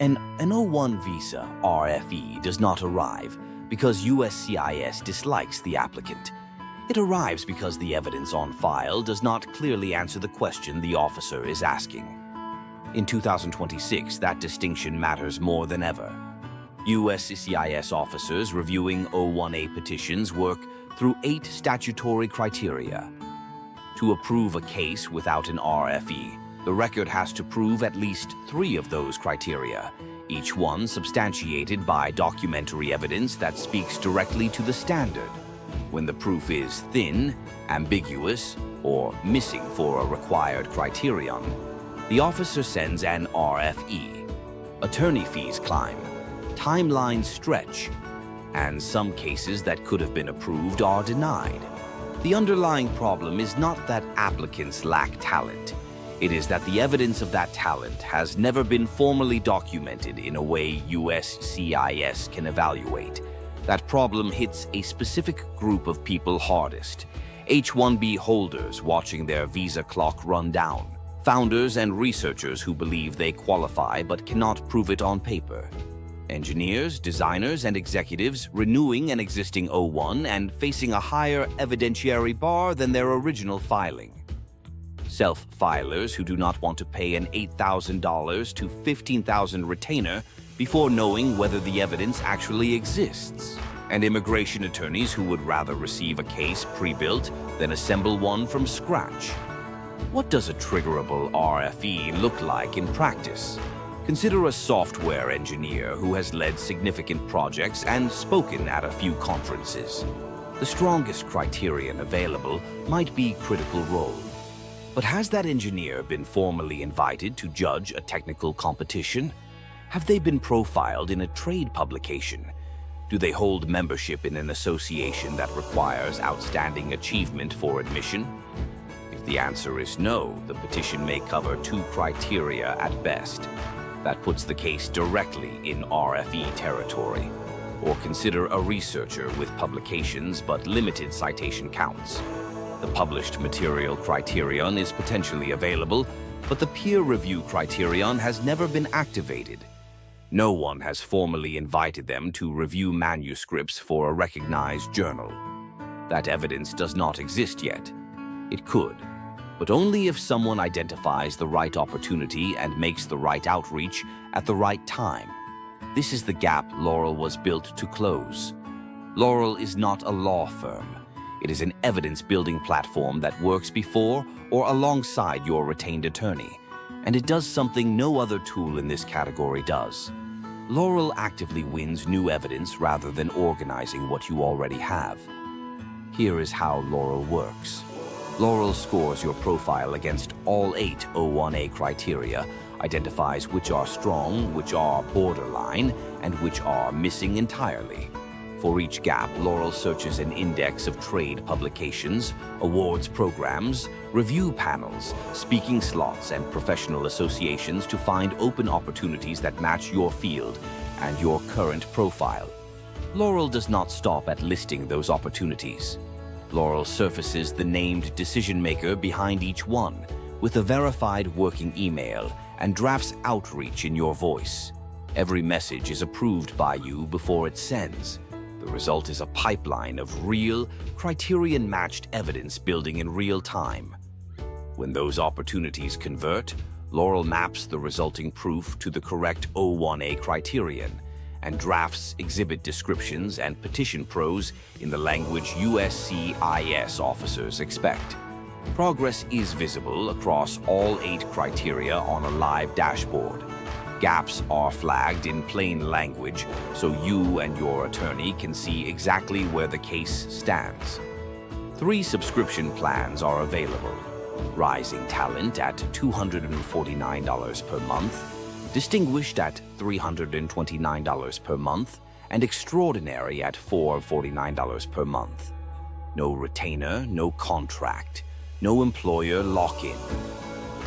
An O-1 visa, RFE, does not arrive because USCIS dislikes the applicant. It arrives because the evidence on file does not clearly answer the question the officer is asking. In 2026, that distinction matters more than ever. USCIS officers reviewing O-1A petitions work through 8 statutory criteria. To approve a case without an RFE, the record has to prove at least 3 of those criteria, each one substantiated by documentary evidence that speaks directly to the standard. When the proof is thin, ambiguous, or missing for a required criterion, the officer sends an RFE. Attorney fees climb, timelines stretch, and some cases that could have been approved are denied. The underlying problem is not that applicants lack talent. It is that the evidence of that talent has never been formally documented in a way USCIS can evaluate. That problem hits a specific group of people hardest: H-1B holders watching their visa clock run down, founders and researchers who believe they qualify but cannot prove it on paper, engineers, designers, and executives renewing an existing O-1 and facing a higher evidentiary bar than their original filing, self-filers who do not want to pay an $8,000 to $15,000 retainer before knowing whether the evidence actually exists, and immigration attorneys who would rather receive a case pre-built than assemble one from scratch. What does a triggerable RFE look like in practice? Consider a software engineer who has led significant projects and spoken at a few conferences. The strongest criterion available might be critical role. But has that engineer been formally invited to judge a technical competition? Have they been profiled in a trade publication? Do they hold membership in an association that requires outstanding achievement for admission? If the answer is no, the petition may cover 2 criteria at best. That puts the case directly in RFE territory. Or consider a researcher with publications but limited citation counts. The published material criterion is potentially available, but the peer review criterion has never been activated. No one has formally invited them to review manuscripts for a recognized journal. That evidence does not exist yet. It could, but only if someone identifies the right opportunity and makes the right outreach at the right time. This is the gap Laurel was built to close. Laurel is not a law firm. It is an evidence-building platform that works before or alongside your retained attorney, and it does something no other tool in this category does. Laurel actively wins new evidence rather than organizing what you already have. Here is how Laurel works. Laurel scores your profile against all 8 O-1A criteria, identifies which are strong, which are borderline, and which are missing entirely. For each gap, Laurel searches an index of trade publications, awards programs, review panels, speaking slots, and professional associations to find open opportunities that match your field and your current profile. Laurel does not stop at listing those opportunities. Laurel surfaces the named decision-maker behind each one with a verified working email and drafts outreach in your voice. Every message is approved by you before it sends. The result is a pipeline of real, criterion-matched evidence building in real time. When those opportunities convert, Laurel maps the resulting proof to the correct O-1A criterion and drafts exhibit descriptions and petition prose in the language USCIS officers expect. Progress is visible across all 8 criteria on a live dashboard. Gaps are flagged in plain language so you and your attorney can see exactly where the case stands. 3 subscription plans are available: Rising Talent at $249 per month, Distinguished at $329 per month, and Extraordinary at $449 per month. No retainer, no contract, no employer lock-in.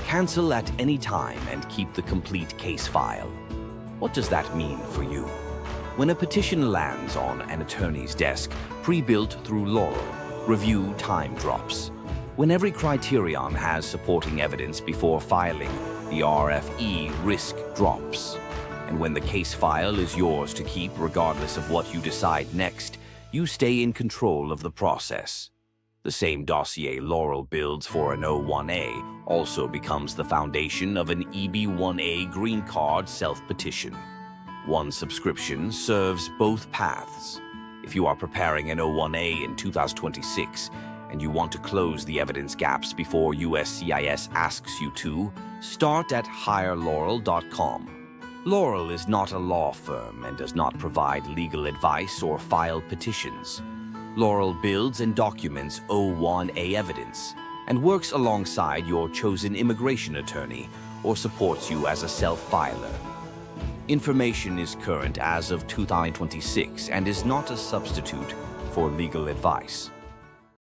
Cancel at any time and keep the complete case file. What does that mean for you? When a petition lands on an attorney's desk, pre-built through Laurel, review time drops. When every criterion has supporting evidence before filing, the RFE risk drops. And when the case file is yours to keep regardless of what you decide next, you stay in control of the process. The same dossier Laurel builds for an O-1A also becomes the foundation of an EB-1A green card self-petition. One subscription serves both paths. If you are preparing an O-1A in 2026 and you want to close the evidence gaps before USCIS asks you to, start at hirelaurel.com. Laurel is not a law firm and does not provide legal advice or file petitions. Laurel builds and documents O-1A evidence and works alongside your chosen immigration attorney or supports you as a self-filer. Information is current as of 2026 and is not a substitute for legal advice.